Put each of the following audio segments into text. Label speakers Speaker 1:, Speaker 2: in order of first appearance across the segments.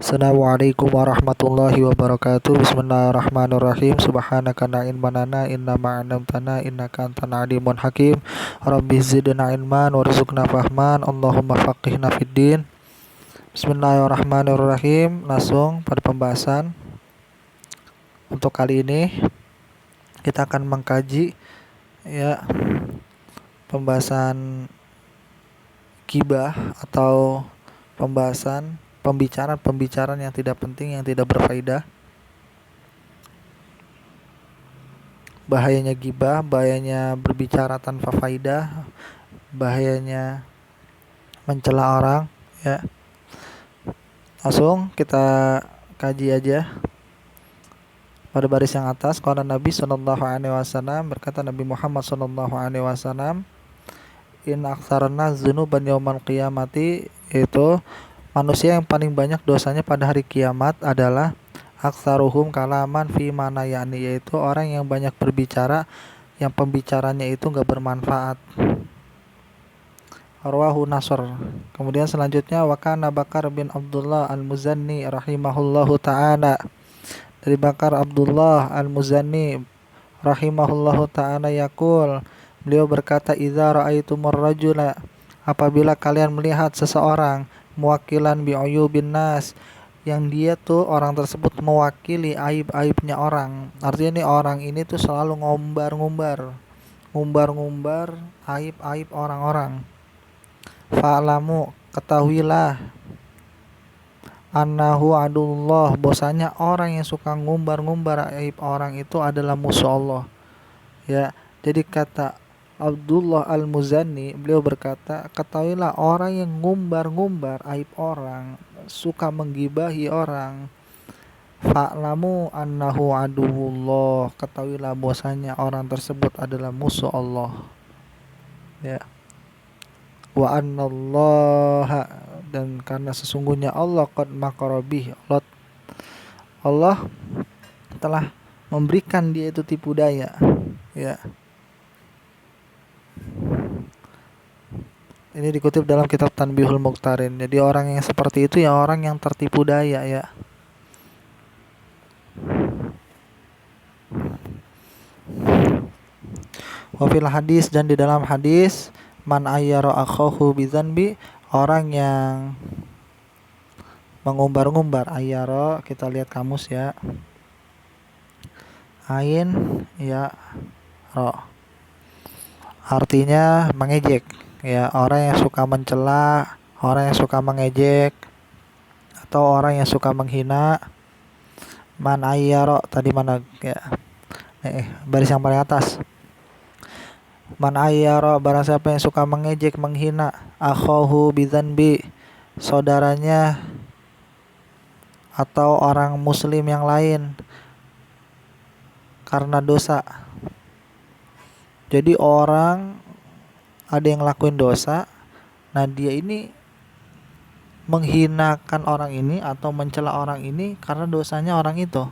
Speaker 1: Assalamualaikum warahmatullahi wabarakatuh. Bismillahirrahmanirrahim. Subhanaka la ilma lana illa ma 'allamtana innaka antal alimul hakim. Rabbi zidna ilman warzuqna fahman. Allahumma faqihna fid din. Bismillahirrahmanirrahim. Langsung pada pembahasan. Untuk kali ini kita akan mengkaji pembahasan ghibah atau pembicaraan yang tidak penting, yang tidak berfaedah. Bahayanya ghibah, bahayanya berbicara tanpa faedah, bahayanya mencela orang, ya. Langsung kita kaji aja. Pada baris yang atas, qala Nabi sallallahu alaihi wasallam, berkata Nabi Muhammad sallallahu alaihi wasallam, in aktsarna dzunuban yaumal qiyamati, itu manusia yang paling banyak dosanya pada hari kiamat adalah aktsaruhum kalaman fi mana yakni, yaitu orang yang banyak berbicara yang pembicaranya itu enggak bermanfaat. Rawahu Nasr. Kemudian selanjutnya wa kana Bakar bin Abdullah Al-Muzanni rahimahullahu taala. Dari Bakar Abdullah Al-Muzanni rahimahullahu taala yaqul, beliau berkata, idza ra'aitumur rajula, apabila kalian melihat seseorang muwakilan bi'uyubin nas, yang dia tuh orang tersebut mewakili aib-aibnya orang. Artinya nih orang ini tuh selalu ngumbar-ngumbar aib-aib orang-orang. Fa'lamu, ketahuilah, annahu adullah, bosanya orang yang suka ngumbar-ngumbar aib orang itu adalah musuh Allah. Ya, jadi kata Abdullah Al-Muzanni, beliau berkata, ketahuilah orang yang ngumbar-ngumbar aib orang, suka menggibahi orang. Fa'lamu annahu aduwwullah, ketahuilah bahwasanya orang tersebut adalah musuh Allah. Ya. Wa annallaha, dan karena sesungguhnya Allah qad makara bih, Allah telah memberikan dia itu tipu daya. Ya. Ini dikutip dalam kitab Tanbihul Muqtarin. Jadi orang yang seperti itu ya orang yang tertipu daya, ya. Wa fil hadis, dan di dalam hadis, man ayyara akhahu bidzanbi, orang yang mengumbar-ngumbar. Ayyara, kita lihat kamus ya. Ain ya ro. Artinya mengejek. Ya, orang yang suka mencela, orang yang suka mengejek, atau orang yang suka menghina. Man ayyara, tadi mana ya? Baris yang paling atas. Man ayyara, barang siapa yang suka mengejek, menghina, akhahu bidzanbi, saudaranya atau orang muslim yang lain karena dosa. Jadi orang ada yang lakuin dosa, nah dia ini menghinakan orang ini atau mencela orang ini karena dosanya orang itu.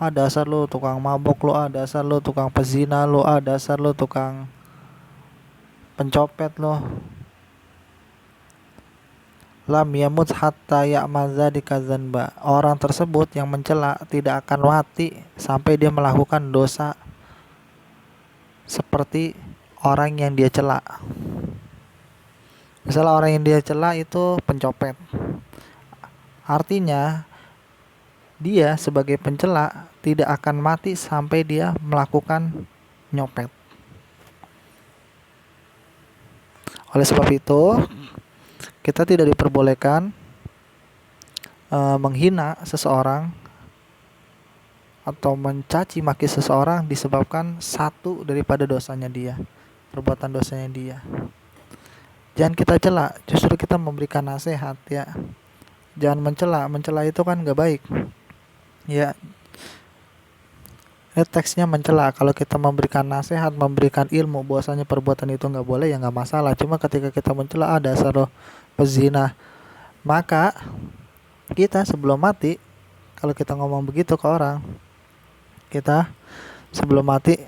Speaker 1: Dasar lu tukang mabok lu, dasar lu tukang pezina lu, dasar lu tukang pencopet lu. Lam yamut hatta ya'maza dikazanba, orang tersebut yang mencela tidak akan mati sampai dia melakukan dosa seperti orang yang dia cela. Misalnya orang yang dia cela itu pencopet, artinya dia sebagai pencela tidak akan mati sampai dia melakukan nyopet. Oleh sebab itu, kita tidak diperbolehkan menghina seseorang atau mencaci maki seseorang disebabkan satu daripada dosanya dia, perbuatan dosanya dia. Jangan kita cela, justru kita memberikan nasihat, ya. Jangan mencela itu kan gak baik. Ya. Ini teksnya mencela. Kalau kita memberikan nasihat, memberikan ilmu bahwasanya perbuatan itu gak boleh, ya gak masalah. Cuma ketika kita mencela, dasar lo pezina, maka kita sebelum mati, kalau kita ngomong begitu ke orang, kita sebelum mati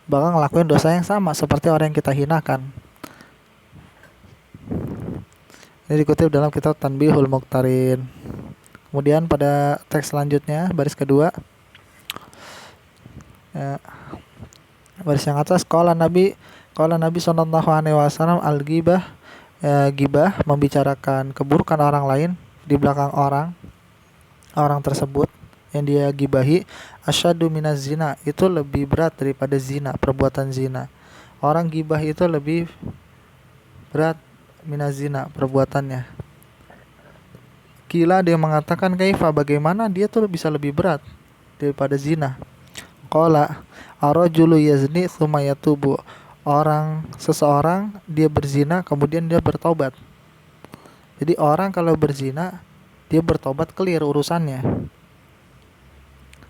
Speaker 1: bakal ngelakuin dosa yang sama seperti orang yang kita hinakan. Ini dikutip dalam kitab Tanbihul Muqtarin. Kemudian pada teks selanjutnya baris kedua, ya, baris yang atas, qala Nabi sallallahu alaihi wasallam, al ghibah, gibah membicarakan keburukan orang lain di belakang orang tersebut yang dia gibahi, asyaddu minaz zina, itu lebih berat daripada zina, perbuatan zina. Orang gibah itu lebih berat minaz zina perbuatannya. Kila, dia mengatakan, kaifa, bagaimana dia tuh bisa lebih berat daripada zina. Qala ar-rajulu yazni tsumma yatubu, seseorang dia berzina kemudian dia bertobat. Jadi orang kalau berzina dia bertobat, clear urusannya.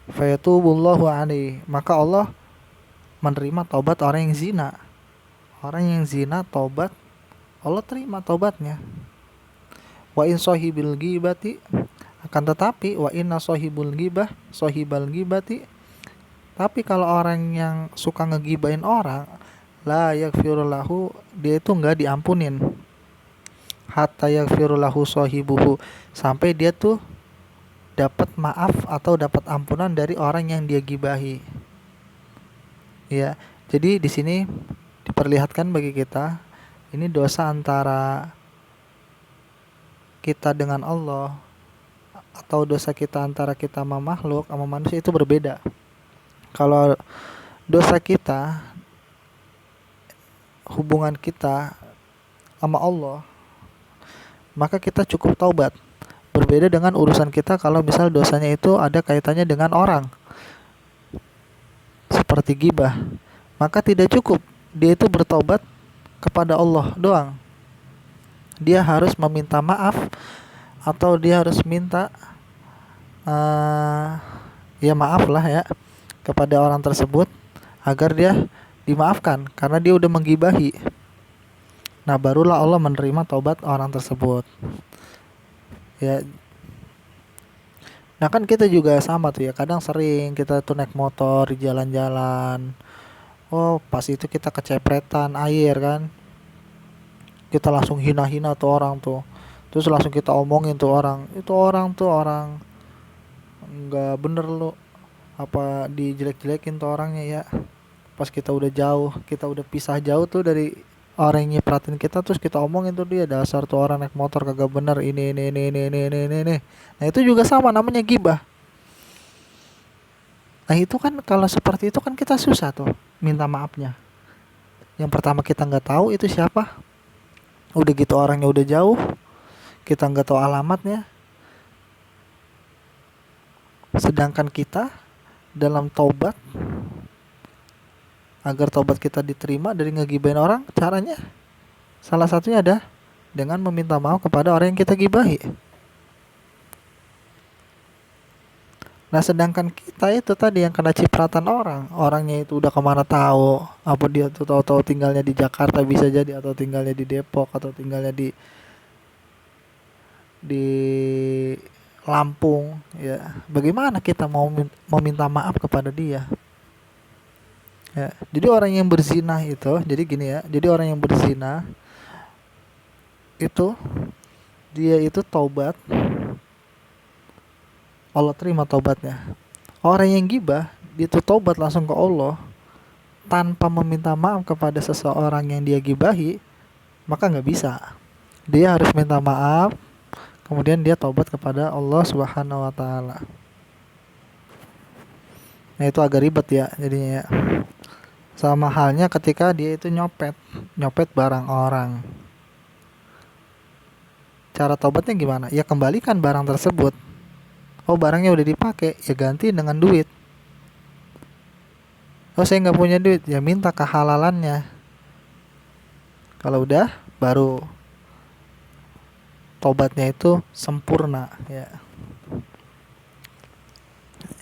Speaker 1: Fayatubullahu alaihi, maka Allah menerima taubat orang yang zina. Orang yang zina tobat, Allah terima taubatnya. Wa in sahibil ghibati, akan tetapi wa inna sahibal ghibati, tapi kalau orang yang suka ngegibain orang, la yaghfiru lahu, dia itu enggak diampunin. Hatta yaghfiru lahu sahibuhu, sampai dia tuh dapat maaf atau dapat ampunan dari orang yang dia gibahi. Ya, jadi di sini diperlihatkan bagi kita, ini dosa antara kita dengan Allah atau dosa kita antara kita sama makhluk, sama manusia itu berbeda. Kalau dosa kita, hubungan kita sama Allah, maka kita cukup taubat. Berbeda dengan urusan kita kalau misal dosanya itu ada kaitannya dengan orang, seperti gibah, maka tidak cukup dia itu bertobat kepada Allah doang. Dia harus meminta maaf, atau dia harus minta ya maaf lah ya kepada orang tersebut agar dia dimaafkan karena dia udah menggibahi. Nah, barulah Allah menerima taubat orang tersebut. Ya. Nah, kan kita juga sama tuh ya, kadang sering kita tuh naik motor di jalan-jalan. Oh, pas itu kita kecepretan air kan. Kita langsung hina-hina tuh orang tuh. Terus langsung kita omongin tuh orang. Itu orang enggak bener lo. Apa dijelek-jelekin tuh orangnya ya. Pas kita udah jauh, kita udah pisah jauh tuh dari orang yang nyipratin kita, terus kita omongin tuh dia, dasar tuh orang naik motor kagak bener ini. Nah, itu juga sama, namanya gibah. Nah, itu kan kalau seperti itu kan kita susah tuh minta maafnya. Yang pertama kita nggak tahu itu siapa, udah gitu orangnya udah jauh, kita nggak tahu alamatnya. Sedangkan kita dalam taubat, agar taubat kita diterima dari ngegibahin orang, caranya salah satunya ada dengan meminta maaf kepada orang yang kita gibahi. Nah, sedangkan kita itu tadi yang kena cipratan orangnya itu udah kemana tahu, apa dia tuh tahu-tahu tinggalnya di Jakarta bisa jadi, atau tinggalnya di Depok, atau tinggalnya di Lampung ya. Bagaimana kita mau minta maaf kepada dia? Ya, jadi orang yang berzina itu, jadi gini ya, jadi orang yang berzina itu dia itu taubat, Allah terima taubatnya. Orang yang gibah dia itu taubat langsung ke Allah tanpa meminta maaf kepada seseorang yang dia gibahi, maka nggak bisa. Dia harus minta maaf, kemudian dia taubat kepada Allah Subhanahu wa taala. Nah, itu agak ribet ya jadinya ya. Sama halnya ketika dia itu nyopet barang orang. Cara taubatnya gimana? Ya kembalikan barang tersebut. Oh, barangnya udah dipakai, ya ganti dengan duit. Oh, saya nggak punya duit, ya minta kehalalannya. Kalau udah, baru taubatnya itu sempurna ya.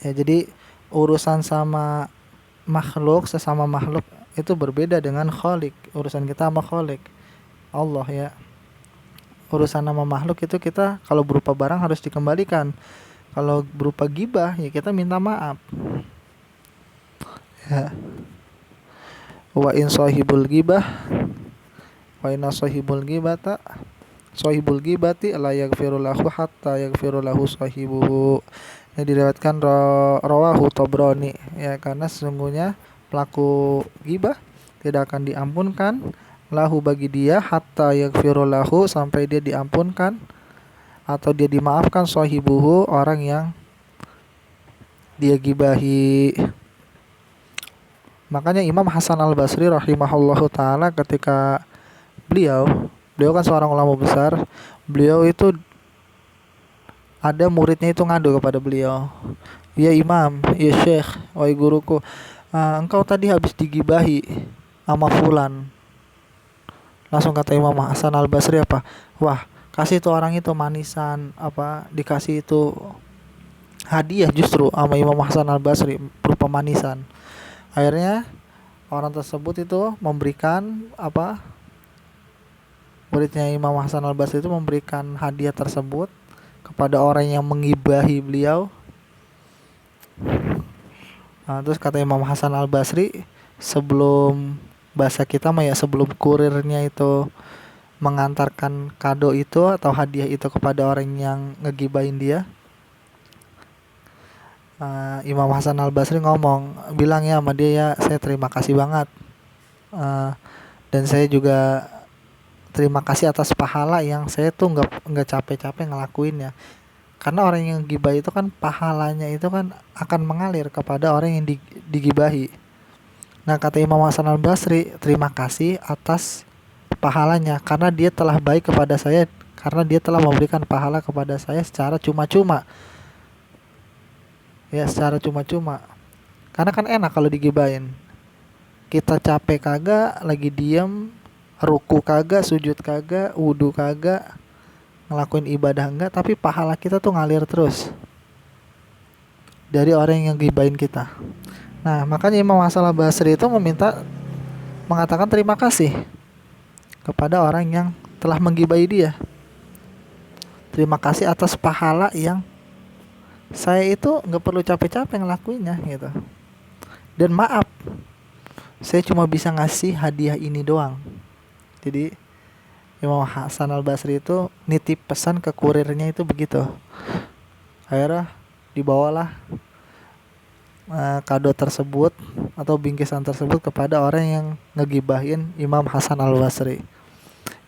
Speaker 1: Ya, jadi urusan sama makhluk, sesama makhluk itu berbeda dengan Khalik. Urusan kita sama Khalik Allah ya. Urusan sama makhluk itu kita kalau berupa barang harus dikembalikan. Kalau berupa gibah ya kita minta maaf. Ya. Wa in sahibul gibah wa inna sahibul gibata Sohibul ghibati la yaghfiru lahu hatta yaghfiru lahu sohibuhu. Ini diriwayatkan rawahu Tabrani, ya, karena sesungguhnya pelaku ghibah tidak akan diampunkan lahu bagi dia hatta yaghfiru lahu, sampai dia diampunkan atau dia dimaafkan sohibuhu, orang yang dia gibahi. Makanya Imam Hasan Al-Basri rahimahullahu taala, ketika beliau kan seorang ulama besar, beliau itu ada muridnya itu ngadu kepada beliau, ya Imam, ya Syekh, wahai guruku, engkau tadi habis digibahi sama fulan. Langsung kata Imam Hasan Al-Basri apa? Wah, kasih tuh orang itu manisan, apa, dikasih itu hadiah justru sama Imam Hasan Al-Basri berupa manisan. Akhirnya orang tersebut itu memberikan apa? Muridnya Imam Hasan Al-Basri itu memberikan hadiah tersebut kepada orang yang mengibahi beliau. Nah, terus kata Imam Hasan Al-Basri, sebelum bahasa kita mah ya, sebelum kurirnya itu mengantarkan kado itu atau hadiah itu kepada orang yang ngegibahin dia, Imam Hasan Al-Basri ngomong, bilang ya sama dia, ya saya terima kasih banget, dan saya juga terima kasih atas pahala yang saya tuh nggak capek-capek ngelakuinnya. Karena orang yang gibah itu kan pahalanya itu kan akan mengalir kepada orang yang digibahi. Nah, kata Imam Hasan Al-Basri, terima kasih atas pahalanya karena dia telah baik kepada saya, karena dia telah memberikan pahala kepada saya secara cuma-cuma. Ya, secara cuma-cuma. Karena kan enak kalau digibahin. Kita capek kagak, lagi diem, ruku kagak, sujud kagak, wudu kagak, ngelakuin ibadah enggak, tapi pahala kita tuh ngalir terus dari orang yang gibahin kita. Nah, makanya Imam Hasan Al-Basri itu mengatakan terima kasih kepada orang yang telah menggibahi dia. Terima kasih atas pahala yang saya itu nggak perlu capek-capek ngelakuinnya gitu. Dan maaf, saya cuma bisa ngasih hadiah ini doang. Jadi Imam Hasan Al-Basri itu nitip pesan ke kurirnya itu begitu. Akhirnya dibawalah kado tersebut atau bingkisan tersebut kepada orang yang ngegibahin Imam Hasan Al-Basri.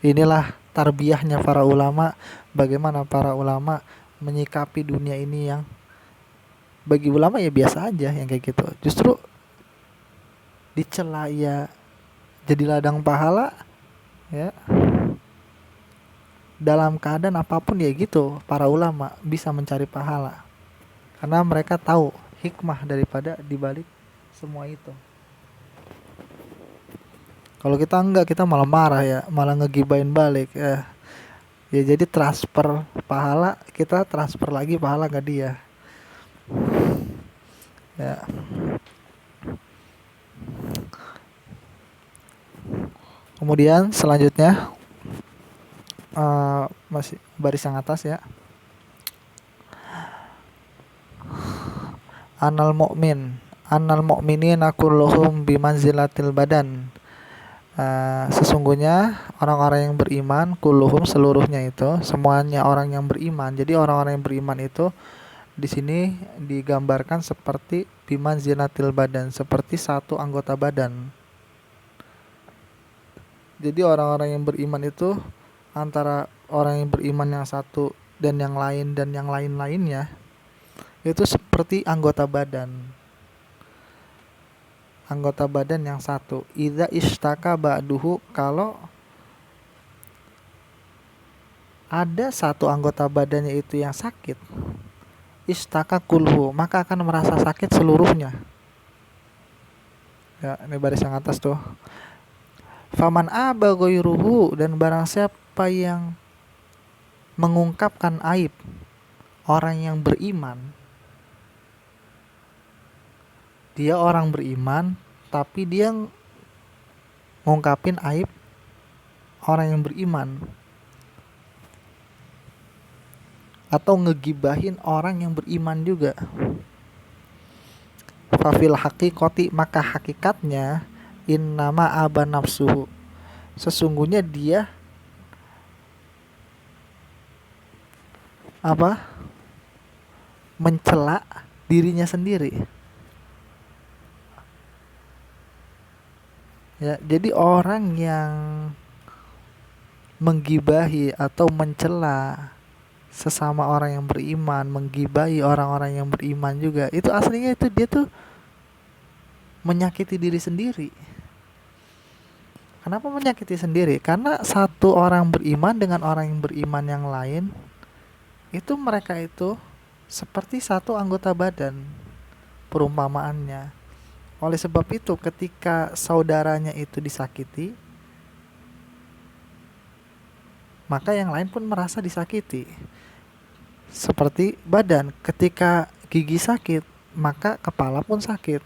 Speaker 1: Inilah tarbiyahnya para ulama, bagaimana para ulama menyikapi dunia ini yang bagi ulama ya biasa aja yang kayak gitu. Justru dicela ya jadi ladang pahala ya. Dalam keadaan apapun ya gitu, para ulama bisa mencari pahala karena mereka tahu hikmah daripada dibalik semua itu. Kalau kita enggak, kita malah marah ya, malah ngegibain balik ya. Ya jadi transfer pahala, kita transfer lagi pahala ke dia. Ya. Kemudian selanjutnya masih baris yang atas ya. Anal mu'minina kulluhum bimanzilatil badan. Sesungguhnya orang-orang yang beriman, kulluhum seluruhnya itu, semuanya orang yang beriman. Jadi orang-orang yang beriman itu di sini digambarkan seperti bimanzilatil badan, seperti satu anggota badan. Jadi orang-orang yang beriman itu antara orang yang beriman yang satu dan yang lain-lainnya itu seperti anggota badan yang satu. Idza ishtaka ba'duhu, kalau ada satu anggota badannya itu yang sakit, ishtaka kulhu, maka akan merasa sakit seluruhnya. Ya, ini baris yang atas tuh. Faman aba ghairuhu, dan barang siapa yang mengungkapkan aib orang yang beriman, dia orang beriman tapi dia ngungkapin aib orang yang beriman atau ngegibahin orang yang beriman juga, fafil haqiqati, maka hakikatnya innama aba nafsuhu, sesungguhnya dia apa mencela dirinya sendiri. Ya, jadi orang yang menggibahi atau mencela sesama orang yang beriman, menggibahi orang-orang yang beriman juga, itu aslinya itu dia tuh menyakiti diri sendiri. Kenapa menyakiti sendiri? Karena satu orang beriman dengan orang yang beriman yang lain, itu mereka itu seperti satu anggota badan, perumpamaannya. Oleh sebab itu, ketika saudaranya itu disakiti, maka yang lain pun merasa disakiti. Seperti badan, ketika gigi sakit, maka kepala pun sakit,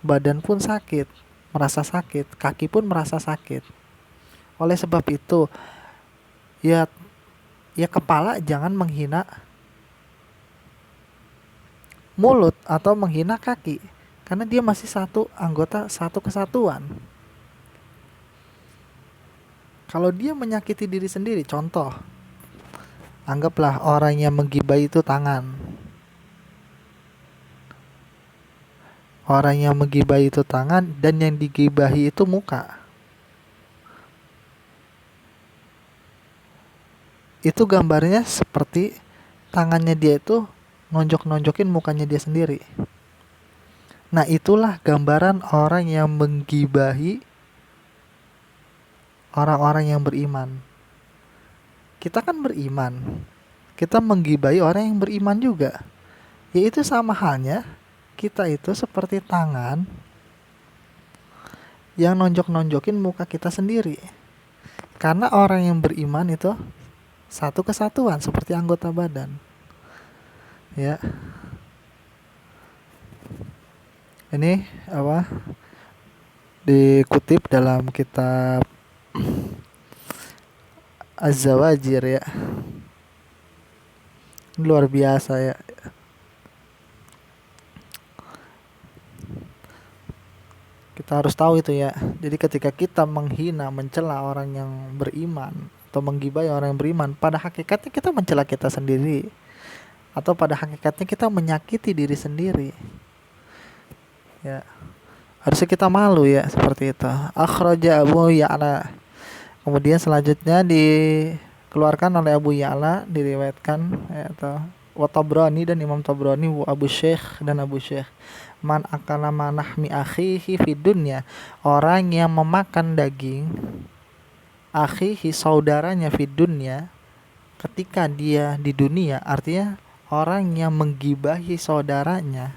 Speaker 1: badan pun sakit, merasa sakit, kaki pun merasa sakit. Oleh sebab itu, ya ya kepala jangan menghina mulut atau menghina kaki, karena dia masih satu anggota, satu kesatuan. Kalau dia menyakiti diri sendiri, contoh, anggaplah orang yang menggibahi itu tangan. Orang yang menggibahi itu tangan dan yang digibahi itu muka. Itu gambarnya seperti tangannya dia itu nonjok-nonjokin mukanya dia sendiri. Nah, itulah gambaran orang yang menggibahi orang-orang yang beriman. Kita kan beriman, kita menggibahi orang yang beriman juga. Yaitu sama halnya kita itu seperti tangan yang nonjok-nonjokin muka kita sendiri. Karena orang yang beriman itu satu kesatuan seperti anggota badan. Ya. Ini apa? Dikutip dalam kitab Az-Zawajir ya. Luar biasa ya. Kita harus tahu itu ya. Jadi ketika kita menghina, mencela orang yang beriman atau menggibai orang yang beriman, pada hakikatnya kita mencela kita sendiri. Atau pada hakikatnya kita menyakiti diri sendiri. Ya. Harusnya kita malu ya seperti itu. Akhraja Abu Ya'la. Kemudian selanjutnya dikeluarkan oleh Abu Ya'la, diriwayatkan atau wa Tabrani dan Imam Tabrani, wa Abu Syekh dan Abu Syekh. Man akala manahmi akhihi fid dunya, orang yang memakan daging akhihi saudaranya fid dunya ketika dia di dunia, artinya orang yang menggibahi saudaranya.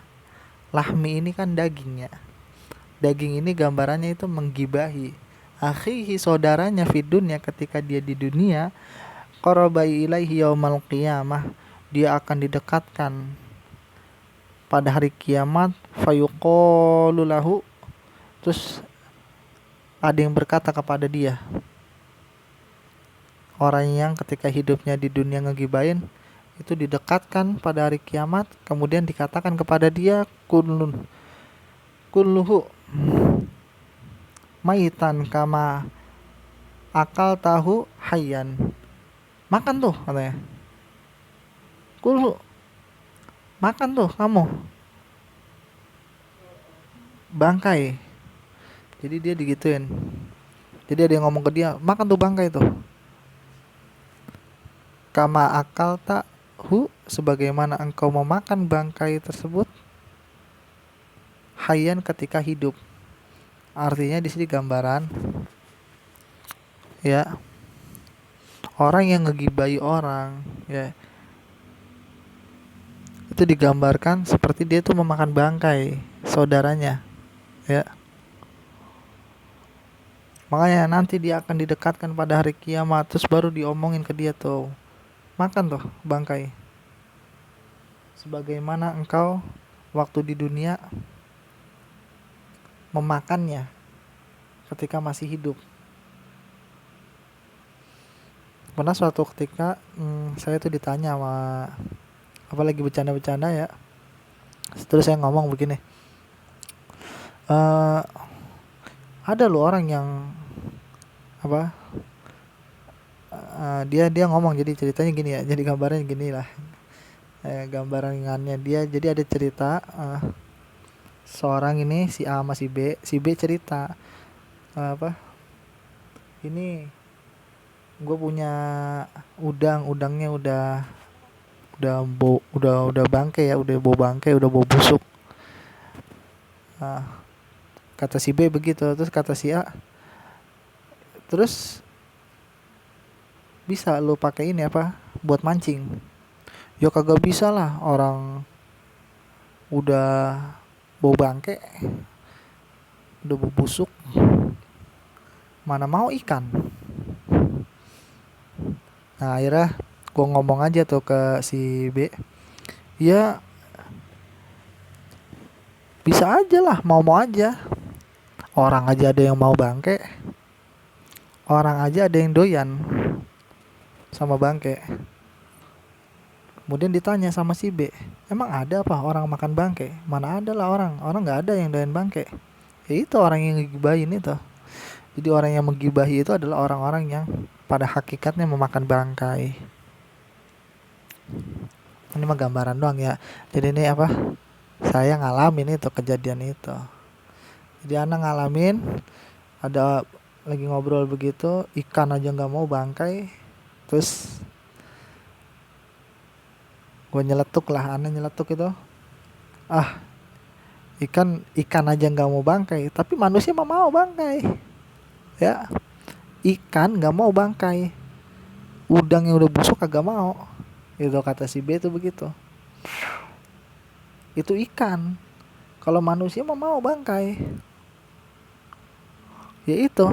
Speaker 1: Lahmi ini kan dagingnya. Daging ini gambarannya itu menggibahi akhihi saudaranya fid dunya ketika dia di dunia. Qarabai ilaihi yaumal qiyamah, dia akan didekatkan pada hari kiamat. Fayuqalu lahu, terus ada yang berkata kepada dia, orang yang ketika hidupnya di dunia ngegibain itu didekatkan pada hari kiamat, kemudian dikatakan kepada dia, kulluhu maitan kama akal tahu hayyan. Makan tuh katanya. Kulhu, makan tuh kamu bangkai. Jadi dia digituin. Jadi ada yang ngomong ke dia, makan tuh bangkai tuh. Kama akal tahu, sebagaimana engkau memakan bangkai tersebut hayyan ketika hidup. Artinya di sini gambaran ya, orang yang ngegibai orang ya, itu digambarkan seperti dia tuh memakan bangkai saudaranya ya. Makanya nanti dia akan didekatkan pada hari kiamat, terus baru diomongin ke dia tuh, makan tuh bangkai sebagaimana engkau waktu di dunia memakannya ketika masih hidup. Pernah suatu ketika saya tuh ditanya sama, apalagi bercanda-bercanda ya, terus saya ngomong begini, ada loh orang yang apa dia ngomong, jadi ceritanya gini ya, jadi gambarnya gini lah, gambarannya dia. Jadi ada cerita, seorang ini si A sama si B cerita, apa ini, gue punya udangnya udah bangke ya, udah bau bangke, udah bau busuk. Kata si B begitu. Terus kata si A, terus bisa lu pakai ini apa buat mancing? Ya kagak bisa lah, orang udah bau bangke, udah bau busuk, mana mau ikan. Nah akhirnya gue ngomong aja tuh ke si B, ya bisa aja lah, mau aja. Orang aja ada yang mau bangke, orang aja ada yang doyan sama bangke. Kemudian ditanya sama si B, emang ada apa orang makan bangke? Mana ada lah, orang nggak ada yang doyan bangke. Ya itu orang yang ngegibahin itu. Jadi orang yang menggibahi itu adalah orang-orang yang pada hakikatnya memakan bangkai. Ini mah gambaran doang ya. Jadi ini apa, saya ngalamin itu kejadian itu. Jadi anak ngalamin, ada lagi ngobrol begitu, ikan aja nggak mau bangkai. Terus gue nyeletuk lah, anak nyeletuk itu, ikan aja nggak mau bangkai, tapi manusia mah mau bangkai ya. Ikan nggak mau bangkai, udang yang udah busuk kagak mau. Itu kata si B itu begitu. Itu ikan. Kalau manusia mah mau bangkai, ya itu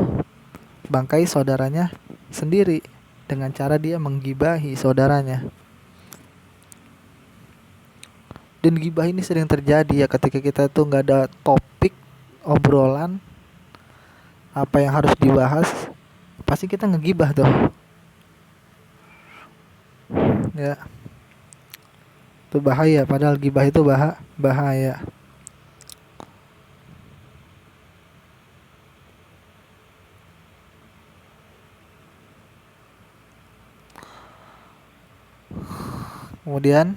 Speaker 1: bangkai saudaranya sendiri dengan cara dia menggibahi saudaranya. Dan gibah ini sering terjadi ya ketika kita tuh nggak ada topik obrolan apa yang harus dibahas, pasti kita ngegibah tuh ya. Itu bahaya, padahal gibah itu bahaya. Kemudian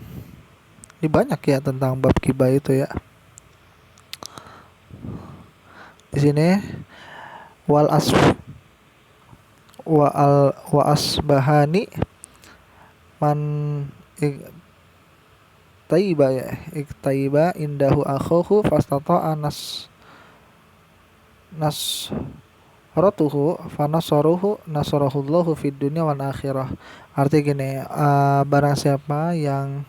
Speaker 1: ini banyak ya tentang bab gibah itu ya. Di sini wal as wa asbahani man taiba ya, taiba indahu akhuhu fastata'a nas ratuhu fanasaruhu nasarahullahu fid dunya wal akhirah. Artinya gini, barang siapa yang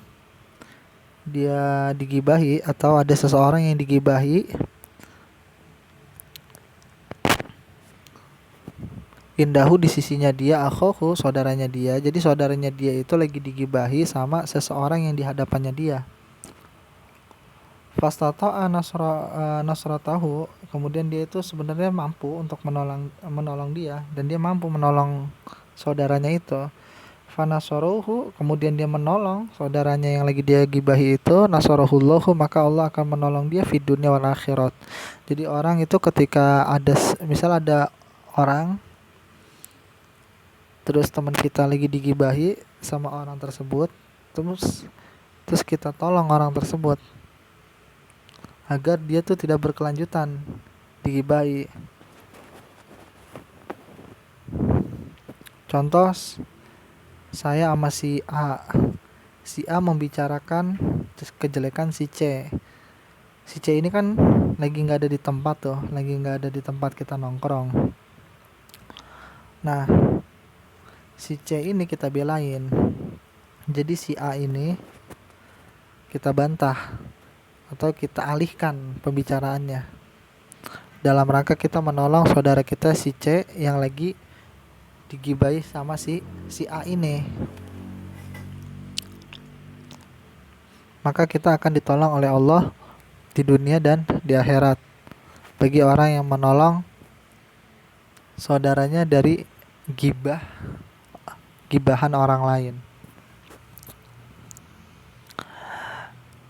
Speaker 1: dia digibahi atau ada seseorang yang digibahi, indahu di sisinya dia, akhuhu saudaranya dia. Jadi saudaranya dia itu lagi digibahi sama seseorang yang di hadapannya dia. Fastata'a nasratahu, kemudian dia itu sebenarnya mampu untuk menolong dia, dan dia mampu menolong saudaranya itu. Fanasaruhu, kemudian dia menolong saudaranya yang lagi dia gibahi itu, nasarahullahu, maka Allah akan menolong dia fid dunya wal akhirat. Jadi orang itu ketika ada, misal ada orang, terus teman kita lagi digibahi sama orang tersebut, terus kita tolong orang tersebut agar dia tuh tidak berkelanjutan digibahi. Contoh, saya sama si A membicarakan kejelekan si C. Si C ini kan lagi nggak ada di tempat tuh, lagi nggak ada di tempat kita nongkrong. Nah, si C ini kita belain. Jadi si A ini kita bantah atau kita alihkan pembicaraannya dalam rangka kita menolong saudara kita si C yang lagi digibahi sama si A ini. Maka kita akan ditolong oleh Allah di dunia dan di akhirat bagi orang yang menolong saudaranya dari gibahan orang lain.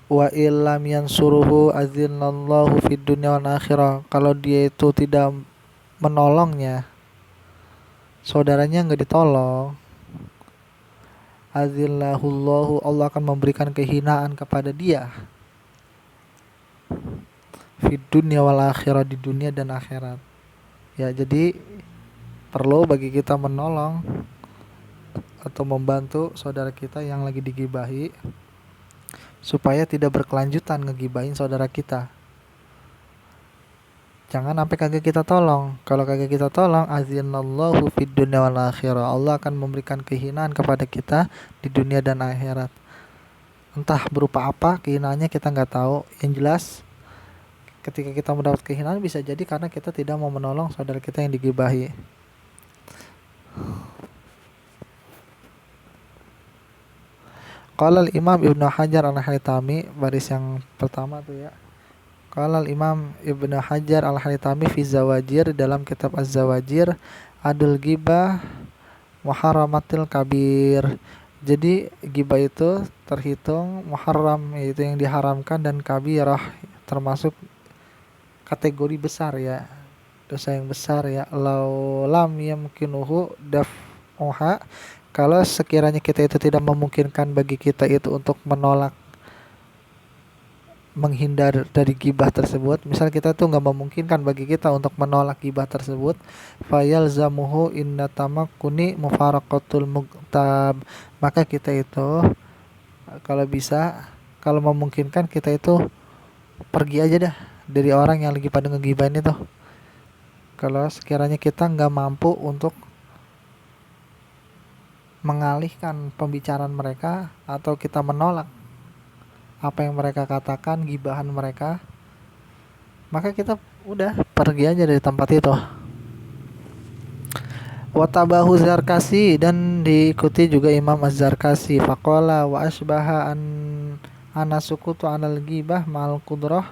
Speaker 1: Wa illam yansuruhu azinallahu fid dunya wal akhirah. Kalau dia itu tidak menolongnya, saudaranya nggak ditolong, azillahullahu, Allah akan memberikan kehinaan kepada dia fid dunya wal akhirah, di dunia dan akhirat. Ya, jadi perlu bagi kita menolong atau membantu saudara kita yang lagi digibahi supaya tidak berkelanjutan ngegibahin saudara kita. Jangan sampai kagak kita tolong. Kalau kagak kita tolong, azinallahu fid dunya wal akhirah, Allah akan memberikan kehinaan kepada kita di dunia dan akhirat. Entah berupa apa kehinaannya kita nggak tahu. Yang jelas ketika kita mendapat kehinaan bisa jadi karena kita tidak mau menolong saudara kita yang digibahi. Qala al-Imam Ibnu Hajar al-Haytami, baris yang pertama tuh ya. Qala al-Imam Ibnu Hajar al-Haytami fi Zawajir, dalam kitab Az-Zawajir, adul ghibah muharramatil kabir. Jadi ghibah itu terhitung muharram, yaitu yang diharamkan, dan kabirah termasuk kategori besar ya, dosa yang besar ya. Lam yamkinuhu daf'uha, kalau sekiranya kita itu tidak memungkinkan bagi kita itu untuk menolak, menghindar dari gibah tersebut. Misal kita tuh nggak memungkinkan bagi kita untuk menolak gibah tersebut, fayalzamuhu inna tamakkuni mufaraqatul muktab, maka kita itu kalau bisa, kalau memungkinkan, kita itu pergi aja dah dari orang yang lagi pada ngegibahin itu. Kalau sekiranya kita nggak mampu untuk mengalihkan pembicaraan mereka atau kita menolak apa yang mereka katakan, gibahan mereka, maka kita udah pergi aja dari tempat itu. Watabahu Zarkasi, dan diikuti juga Imam Az-Zarkasi, faqala wa asbaha an anasukutu anal gibah ma'al qudrah,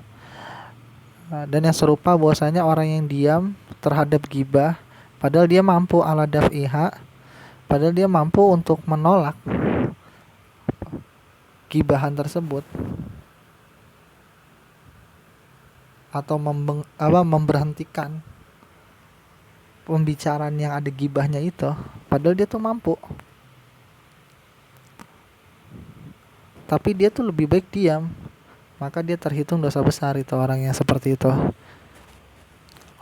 Speaker 1: dan yang serupa bahwasanya orang yang diam terhadap gibah padahal dia mampu ala daf'iha, padahal dia mampu untuk menolak gibahan tersebut atau memberhentikan pembicaraan yang ada gibahnya itu, padahal dia tuh mampu, tapi dia tuh lebih baik diam, maka dia terhitung dosa besar itu, orang yang seperti itu.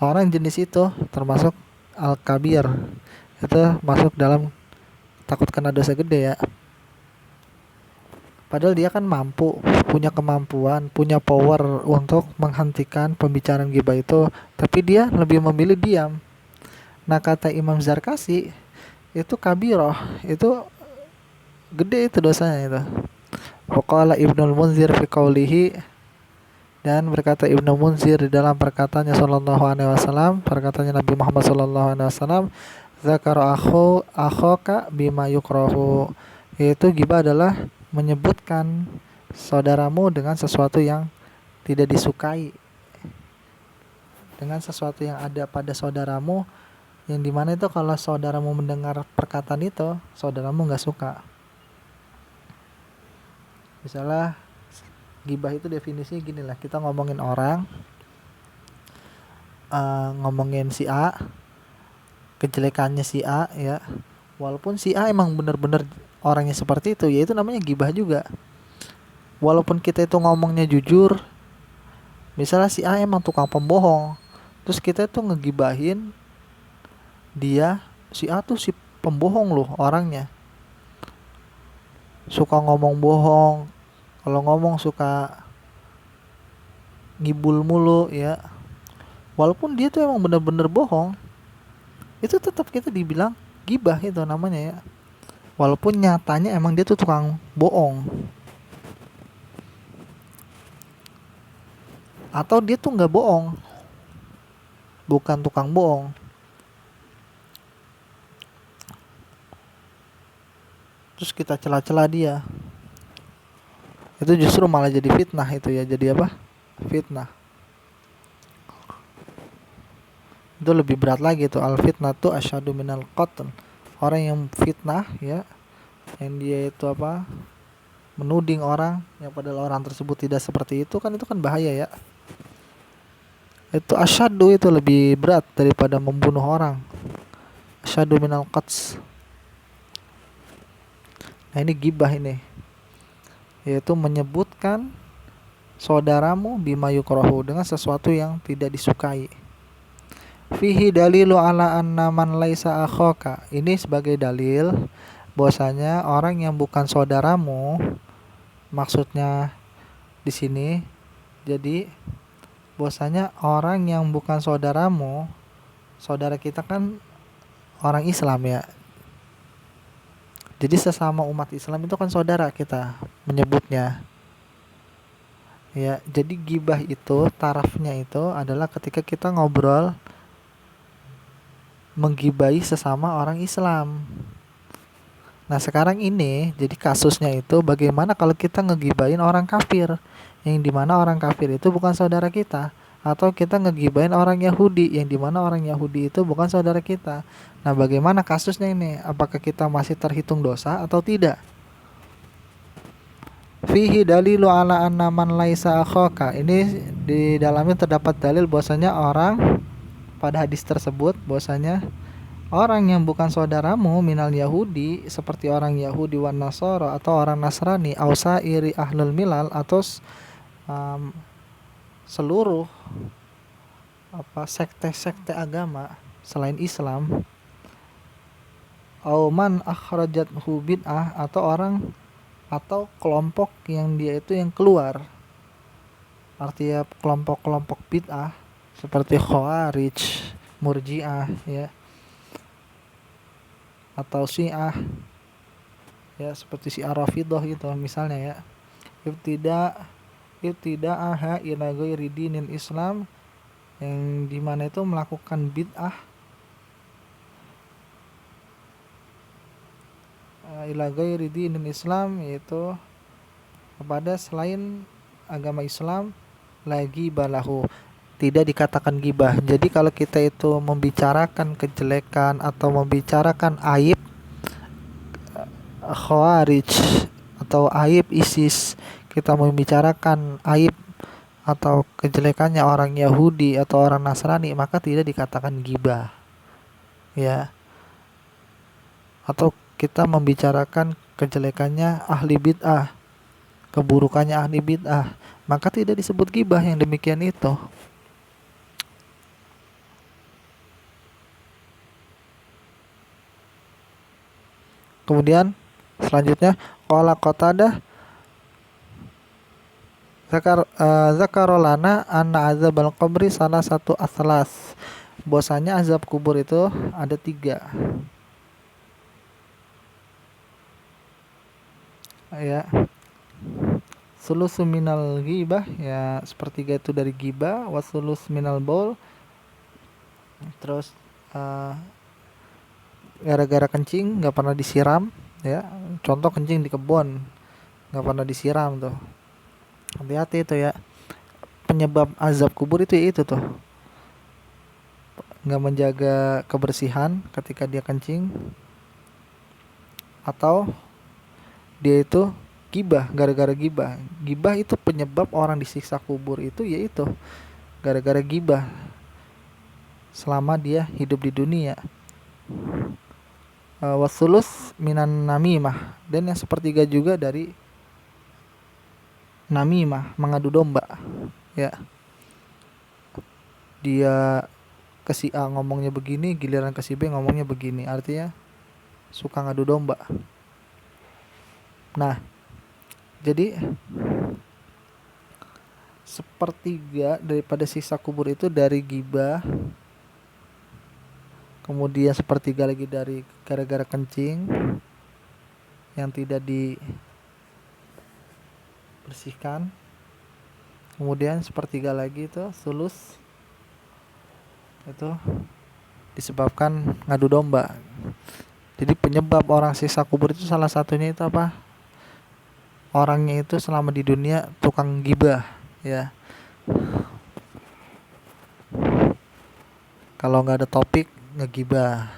Speaker 1: Orang jenis itu termasuk al-kabir, itu masuk dalam takut kena dosa gede ya. Padahal dia kan mampu, punya kemampuan, punya power untuk menghentikan pembicaraan gibah itu, tapi dia lebih memilih diam. Nah, kata Imam Zarkasi, itu kabiroh, itu gede itu dosanya itu. Waqala Ibnul Munzir fi qawlihi, dan berkata Ibnu Munzir di dalam perkataannya sallallahu alaihi wasallam, perkataannya Nabi Muhammad sallallahu alaihi wasallam, zakara akhoka bima yukrahu, yaitu gibah adalah menyebutkan saudaramu dengan sesuatu yang tidak disukai, dengan sesuatu yang ada pada saudaramu, yang dimana itu kalau saudaramu mendengar perkataan itu, saudaramu nggak suka. Misalnya gibah itu definisinya gini lah, kita ngomongin orang, ngomongin si A, kejelekannya si A ya, walaupun si A emang bener-bener orangnya seperti itu, ya itu namanya gibah juga. Walaupun kita itu ngomongnya jujur, misalnya si A emang tukang pembohong, terus kita itu ngegibahin dia, si A tuh si pembohong loh orangnya, suka ngomong bohong, kalau ngomong suka ngibul mulu ya, walaupun dia tuh emang bener-bener bohong, itu tetap kita dibilang gibah itu namanya ya, walaupun nyatanya emang dia tuh tukang bohong, atau dia tuh nggak bohong, bukan tukang bohong, terus kita celah-celah dia, itu justru malah jadi fitnah itu ya, jadi apa? Fitnah. Itu lebih berat lagi tuh, al fitnah tuh asyadu minal qatl. Orang yang fitnah ya, yang dia itu apa, menuding orang yang padahal orang tersebut tidak seperti itu, kan itu kan bahaya ya. Itu asyadu, itu lebih berat daripada membunuh orang. Asyadu minal qatl. Nah ini gibah ini, yaitu menyebutkan saudaramu bima yukrahu, dengan sesuatu yang tidak disukai. Fihi dalilu ala anna man laisa akhaka, ini sebagai dalil bahwasanya orang yang bukan saudaramu, maksudnya di sini jadi bahwasanya orang yang bukan saudaramu, saudara kita kan orang Islam ya. Jadi sesama umat Islam itu kan saudara kita menyebutnya. Ya, jadi gibah itu tarafnya itu adalah ketika kita ngobrol menggibahi sesama orang Islam. Nah, sekarang ini jadi kasusnya itu bagaimana kalau kita ngegibahin orang kafir, yang dimana orang kafir itu bukan saudara kita, atau kita ngegibahin orang Yahudi, yang dimana orang Yahudi itu bukan saudara kita. Nah, bagaimana kasusnya ini? Apakah kita masih terhitung dosa atau tidak? Fihi dalilu ala anna man laisa akhaka. Ini di dalamnya terdapat dalil bahwasanya orang pada hadis tersebut bahwasanya orang yang bukan saudaramu minal Yahudi, seperti orang Yahudi wan Nasara atau orang Nasrani, ausa iri ahlul milal, atau um, seluruh sekte-sekte agama selain Islam, auman akhrajathu bid'ah, atau orang atau kelompok yang dia itu yang keluar, artinya kelompok-kelompok bid'ah seperti Khawarij, Murji'ah ya, atau Syiah ya, seperti Syiah Rafidhah gitu misalnya ya. Ibtida'aha ila ghairi dinil Islam, yang dimana itu melakukan bid'ah ila ghairi dinil Islam, yaitu kepada selain agama Islam, lagi balahu, tidak dikatakan gibah. Jadi kalau kita itu membicarakan kejelekan atau membicarakan aib Khawarij atau aib ISIS, kita membicarakan aib atau kejelekannya orang Yahudi atau orang Nasrani, maka tidak dikatakan gibah ya. Atau kita membicarakan kejelekannya ahli bid'ah, keburukannya ahli bid'ah, maka tidak disebut gibah yang demikian itu. Kemudian selanjutnya qala Qatadah zakarolana anna azabal qabri salah satu aslas, bahwasanya azab kubur itu ada 3 ya. Sulusu minal ghibah, ya sepertiga itu dari ghibah, wasulus minal baul, terus gara-gara kencing nggak pernah disiram ya, contoh kencing di kebun nggak pernah disiram tuh, hati-hati itu ya, penyebab azab kubur itu ya itu tuh, nggak menjaga kebersihan ketika dia kencing, atau dia itu gibah, gara-gara gibah. Gibah itu penyebab orang disiksa kubur itu yaitu gara-gara gibah selama dia hidup di dunia. Wasulus minan namimah, dan yang sepertiga juga dari namimah, mengadu domba ya. Dia ke si A ngomongnya begini, giliran ke si B ngomongnya begini, artinya suka ngadu domba. Nah, jadi sepertiga daripada sisa kubur itu dari gibah, kemudian sepertiga lagi dari gara-gara kencing yang tidak dibersihkan, kemudian sepertiga lagi itu sulus itu disebabkan ngadu domba. Jadi penyebab orang sisa kubur itu salah satunya itu apa? Orangnya itu selama di dunia tukang gibah ya. Kalau nggak ada topik ngegibah,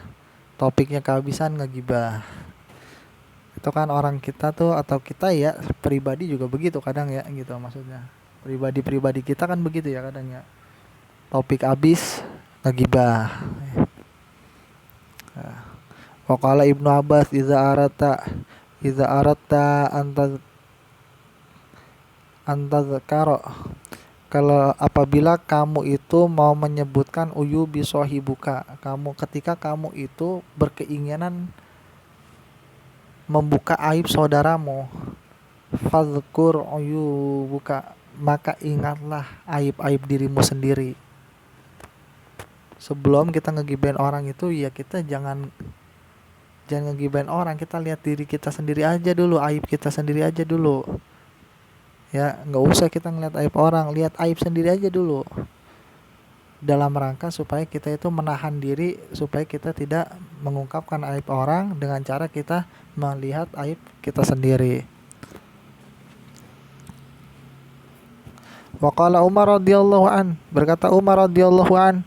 Speaker 1: topiknya kehabisan ngegibah. Itu kan orang kita tuh, atau kita ya pribadi juga begitu kadang ya gitu, maksudnya pribadi kita kan begitu ya kadang ya, topik habis ngegibah. Waqala Ibnu Abbas iza arata Idza aratta antadzkara, kalau apabila kamu itu mau menyebutkan uyubi sohibuka, ketika kamu itu berkeinginan membuka aib saudaramu, fadzkur uyubuka, maka ingatlah aib-aib dirimu sendiri. Sebelum kita ngegibain orang itu, ya kita jangan ngegibain orang, kita lihat diri kita sendiri aja dulu, aib kita sendiri aja dulu. Ya, nggak usah kita ngeliat aib orang, lihat aib sendiri aja dulu. Dalam rangka supaya kita itu menahan diri, supaya kita tidak mengungkapkan aib orang dengan cara kita melihat aib kita sendiri. Waqala Umar radhiyallahu an, berkata Umar radhiyallahu an,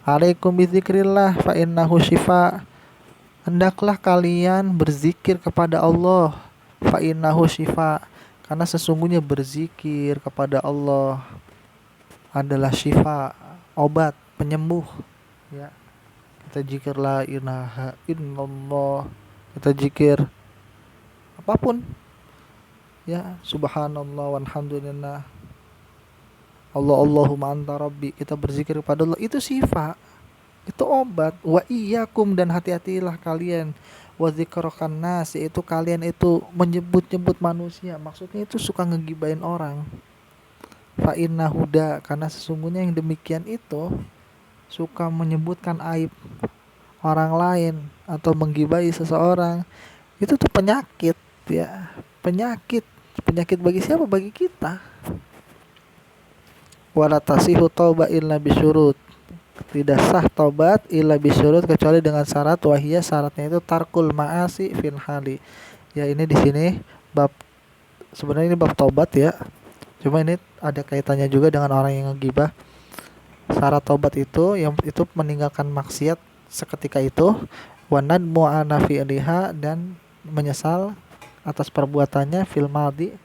Speaker 1: alaikum bizikrillah fa innahu syifa, hendaklah kalian berzikir kepada Allah, fa innahu syifa, karena sesungguhnya berzikir kepada Allah adalah syifa, obat, penyembuh. Ya, kita zikir la ilaha illallah, kita zikir apapun, ya, subhanallah walhamdulillah, Allahumma anta rabbi, kita berzikir kepada Allah, itu syifa, itu obat. Wa iyyakum, dan hati-hatilah kalian, wa dzikrakan nas, itu kalian itu menyebut-nyebut manusia, maksudnya itu suka ngegibain orang. Fa inna huda, karena sesungguhnya yang demikian itu suka menyebutkan aib orang lain atau menggibai seseorang, itu tuh penyakit, ya, penyakit bagi siapa? Bagi kita. Wala tasihu taubah illa bisyurut, tidak sah taubat illa bisyurut, kecuali dengan syarat, wahiyya, syaratnya itu tarkul ma'asi fil hali. Ya, ini di sini bab, sebenarnya ini bab taubat ya, cuma ini ada kaitannya juga dengan orang yang ngegibah. Syarat taubat itu yang itu meninggalkan maksiat seketika itu, wa nadmu ana fi'liha, dan menyesal atas perbuatannya, fil madi,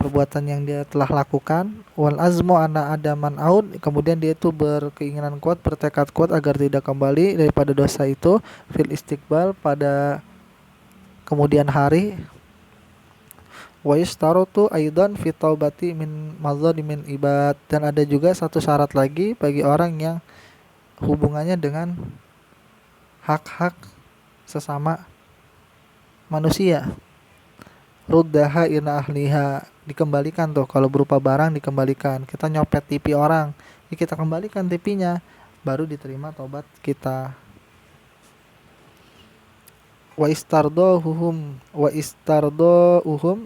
Speaker 1: perbuatan yang dia telah lakukan, wal azmu ana adaman aud, kemudian dia itu berkeinginan kuat, bertekad kuat agar tidak kembali daripada dosa itu, fil istiqbal, pada kemudian hari, wa yastarutu aidan fi taubati min mazalimin ibad, dan ada juga satu syarat lagi bagi orang yang hubungannya dengan hak-hak sesama manusia, ruddaha ila ahliha, dikembalikan tuh, kalau berupa barang dikembalikan. Kita nyopet TV orang, ya kita kembalikan TV-nya, baru diterima tobat kita. Wa istardohum,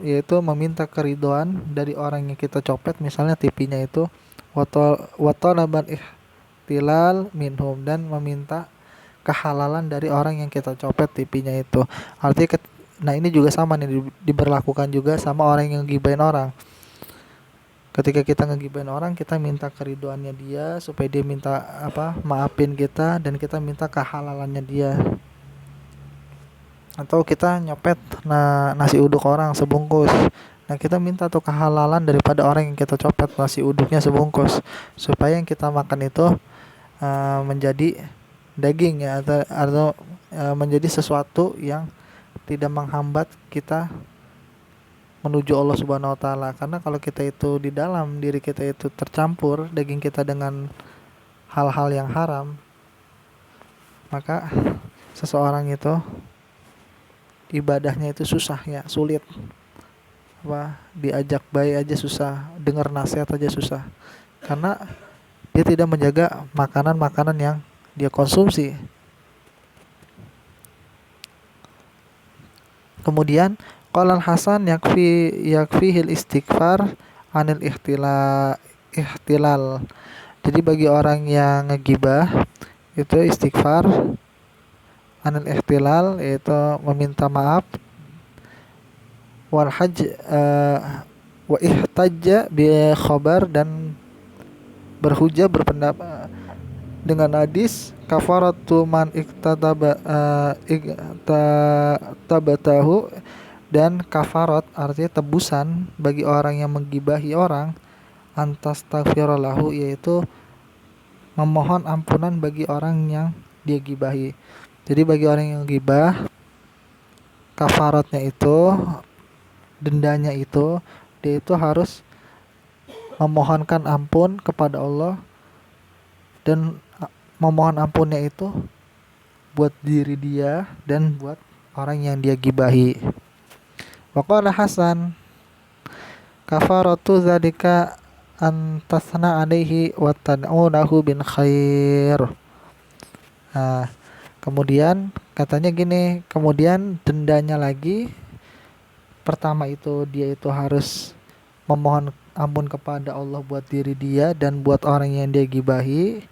Speaker 1: yaitu meminta keridoan dari orang yang kita copet, misalnya TV-nya itu, wa talaban ihtilal minhum, dan meminta kehalalan dari orang yang kita copet TV-nya itu. Artinya nah ini juga sama nih, diberlakukan juga sama orang yang ngegibain orang. Ketika kita ngegibain orang, kita minta keriduannya dia supaya dia minta maafin kita, dan kita minta kehalalannya dia. Atau kita nyopet nasi uduk orang sebungkus, nah kita minta tuh kehalalan daripada orang yang kita copet nasi uduknya sebungkus, supaya yang kita makan itu menjadi daging, ya, atau menjadi sesuatu yang tidak menghambat kita menuju Allah Subhanahu wa taala. Karena kalau kita itu di dalam diri kita itu tercampur daging kita dengan hal-hal yang haram, maka seseorang itu ibadahnya itu susah, ya, sulit. Diajak baik aja susah, dengar nasihat aja susah, karena dia tidak menjaga makanan-makanan yang dia konsumsi. Kemudian qala Hasan yakfihil istighfar anil ihtilal. Jadi bagi orang yang ngegibah itu istighfar anil ihtilal, yaitu meminta maaf, wal wa ihtajja bi khabar, dan berhujah, berpendapat dengan hadis, kafaratu man iktabatahu, dan kafarat artinya tebusan bagi orang yang menggibahi orang, antastaghfiralahu, yaitu memohon ampunan bagi orang yang dia gibahi. Jadi bagi orang yang gibah, kafaratnya itu, dendanya itu, dia itu harus memohonkan ampun kepada Allah, dan memohon ampunnya itu buat diri dia dan buat orang yang dia gibahi. Waqala Hasan, kafaratu dzalika antasna alaihi wa tad'unahu bin khair. Nah, kemudian katanya gini, kemudian dendanya lagi, pertama itu dia itu harus memohon ampun kepada Allah buat diri dia dan buat orang yang dia gibahi.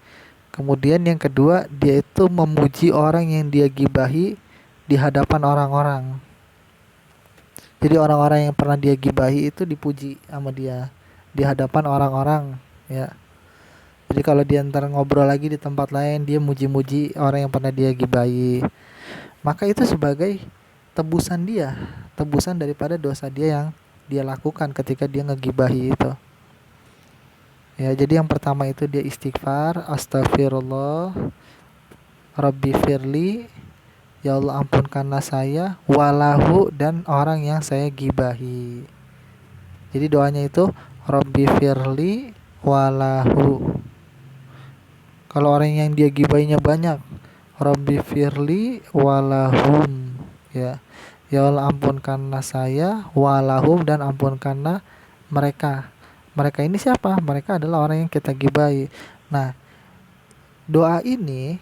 Speaker 1: Kemudian yang kedua, dia itu memuji orang yang dia gibahi di hadapan orang-orang. Jadi orang-orang yang pernah dia gibahi itu dipuji sama dia di hadapan orang-orang, ya. Jadi kalau dia ntar ngobrol lagi di tempat lain, dia muji-muji orang yang pernah dia gibahi, maka itu sebagai tebusan dia, tebusan daripada dosa dia yang dia lakukan ketika dia ngegibahi itu. Ya, jadi yang pertama itu dia istighfar, astagfirullah, Rabbi firli, ya Allah ampunkanlah saya, walahu, dan orang yang saya gibahi. Jadi doanya itu Rabbi firli walahu. Kalau orang yang dia gibahinya banyak, Rabbi firli walahum, ya. Ya Allah ampunkanlah saya, walahum, dan ampunkanlah mereka. Mereka ini siapa? Mereka adalah orang yang kita gibahi. Nah, doa ini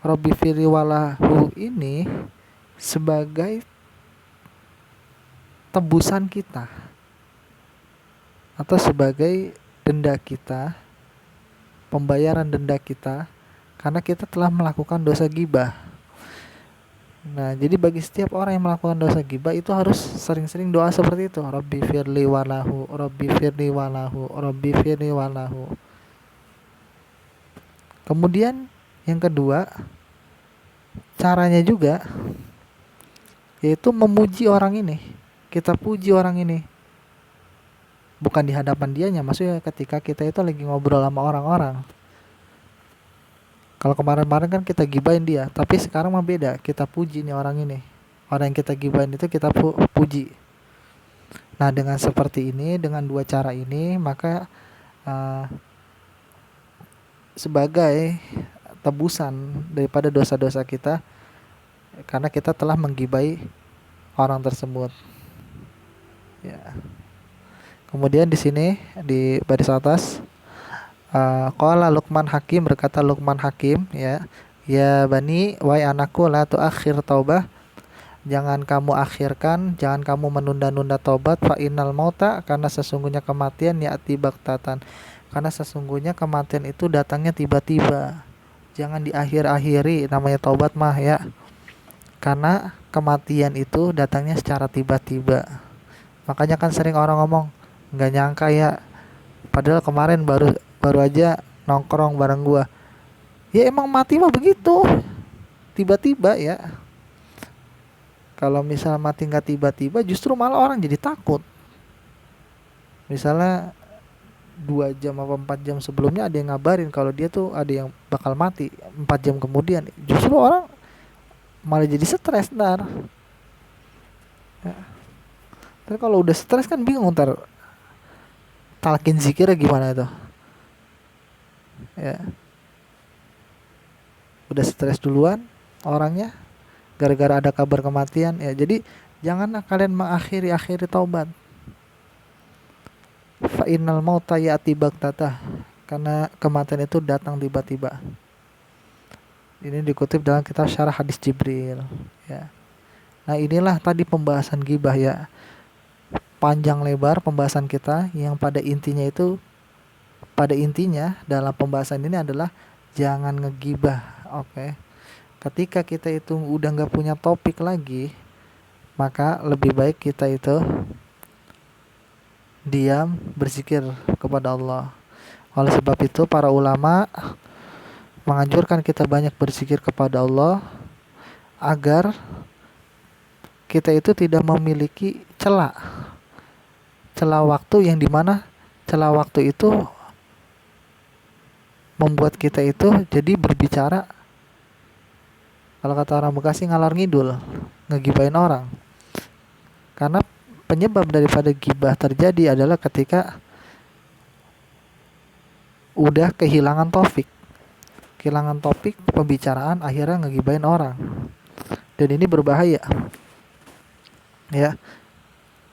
Speaker 1: Rabbi firli walahu ini sebagai tebusan kita atau sebagai denda kita, pembayaran denda kita karena kita telah melakukan dosa gibah. Nah, jadi bagi setiap orang yang melakukan dosa gibah itu harus sering-sering doa seperti itu. Rabbi firli walahu, Rabbi firli walahu, Rabbi firli walahu. Kemudian yang kedua, caranya juga yaitu memuji orang ini. Kita puji orang ini. Bukan di hadapan dianya, maksudnya ketika kita itu lagi ngobrol sama orang-orang. Kalau kemarin-kemarin kan kita gibahin dia, tapi sekarang mah beda, kita puji nih orang ini. Orang yang kita gibahin itu kita puji. Nah, dengan seperti ini, dengan dua cara ini, maka sebagai tebusan daripada dosa-dosa kita karena kita telah menggibai orang tersebut. Ya. Kemudian di sini di baris atas, qala Luqman Hakim, berkata Luqman Hakim, ya, ya bani, wahai anakku, la tuakhir taubah, jangan kamu akhirkan, jangan kamu menunda-nunda taubat, fa innal mauta, karena sesungguhnya kematian, ya'ti baktatan, karena sesungguhnya kematian itu datangnya tiba-tiba. Jangan diakhir-akhiri namanya taubat mah, ya, karena kematian itu datangnya secara tiba-tiba. Makanya kan sering orang ngomong, nggak nyangka ya, padahal kemarin baru aja nongkrong bareng gua. Ya emang mati mah begitu, tiba-tiba, ya. Kalau misal mati nggak tiba-tiba, justru malah orang jadi takut. Misalnya 2 jam atau 4 jam sebelumnya ada yang ngabarin kalau dia tuh ada yang bakal mati 4 jam kemudian, justru orang malah jadi stres ntar. Ya. Tapi kalau udah stres kan bingung ntar talkin zikirnya gimana itu. Ya. Udah stres duluan orangnya gara-gara ada kabar kematian, ya. Jadi janganlah kalian mengakhiri taubat. Fa innal mauta ya'ti baghtata, karena kematian itu datang tiba-tiba. Ini dikutip dalam kitab Syarah Hadis Jibril, ya. Nah, inilah tadi pembahasan gibah, ya. Panjang lebar pembahasan kita, yang pada intinya dalam pembahasan ini adalah jangan ngegibah. Oke. Ketika kita itu udah nggak punya topik lagi, maka lebih baik kita itu diam, berzikir kepada Allah. Oleh sebab itu para ulama menganjurkan kita banyak berzikir kepada Allah agar kita itu tidak memiliki celah waktu, yang dimana celah waktu itu membuat kita itu jadi berbicara Kalau kata orang Bekasi ngalor ngidul, ngegibahin orang. Karena penyebab daripada gibah terjadi adalah ketika udah kehilangan topik. Kehilangan topik pembicaraan akhirnya ngegibahin orang. Dan ini berbahaya. Ya.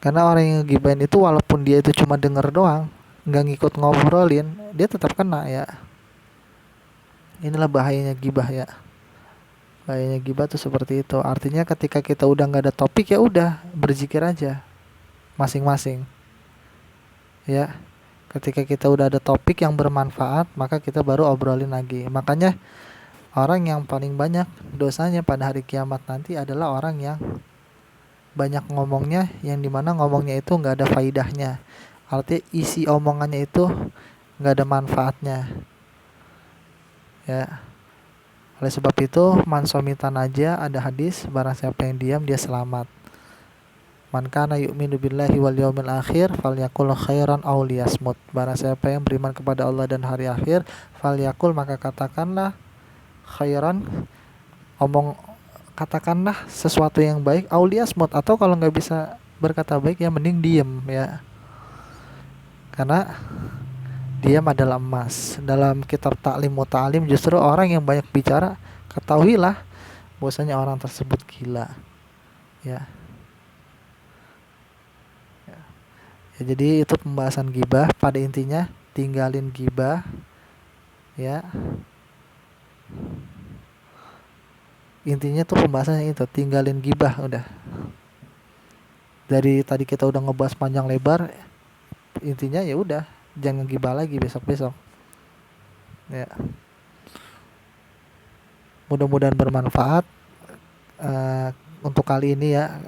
Speaker 1: Karena orang yang ngegibahin itu walaupun dia itu cuma denger doang, nggak ngikut ngobrolin, dia tetap kena ya. Inilah bahayanya gibah ya. Bahayanya gibah tuh seperti itu. Artinya ketika kita udah nggak ada topik, ya udah berzikir aja masing-masing. Ya. Ketika kita udah ada topik yang bermanfaat, maka kita baru obrolin lagi. Makanya orang yang paling banyak dosanya pada hari kiamat nanti adalah orang yang banyak ngomongnya, yang dimana ngomongnya itu nggak ada faidahnya. Artinya isi omongannya itu nggak ada manfaatnya. Ya. Oleh sebab itu, man somitan aja, ada hadis, barang siapa yang diam dia selamat. Man kana yu'minu billahi wal yaumil akhir falyakul khairan aw liyasmut. Barang siapa yang beriman kepada Allah dan hari akhir, falyakul, maka katakanlah khairan, katakanlah sesuatu yang baik, aw liyasmut, atau kalau nggak bisa berkata baik ya mending diem ya. Karena diam adalah emas. Dalam kitab Ta'lim Muta'alim, justru orang yang banyak bicara, ketahuilah bahwasanya orang tersebut gila. Ya. Ya, jadi itu pembahasan gibah. Pada intinya tinggalin gibah. Ya. Intinya tuh pembahasannya itu, tinggalin gibah udah. Dari tadi kita udah ngebahas panjang lebar. Intinya ya udah, jangan gibah lagi besok-besok. Ya. Mudah-mudahan bermanfaat untuk kali ini ya.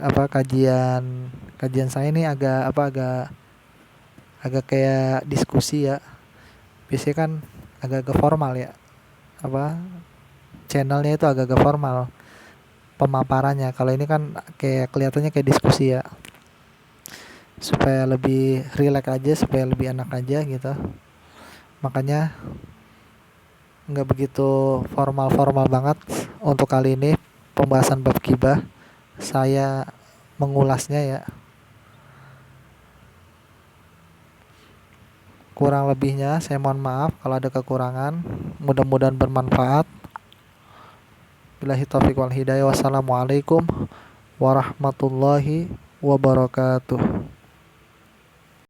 Speaker 1: Kajian saya ini agak kayak diskusi ya. Biasanya kan agak formal ya. Channelnya itu agak formal pemaparannya. Kalau ini kan kayak kelihatannya kayak diskusi ya. Supaya lebih rileks aja, supaya lebih enak aja gitu. Makanya nggak begitu formal banget untuk kali ini pembahasan bab gibah. Saya mengulasnya ya. Kurang lebihnya saya mohon maaf kalau ada kekurangan. Mudah-mudahan bermanfaat. Billahi taufiq wal hidayah. Wassalamualaikum warahmatullahi wabarakatuh.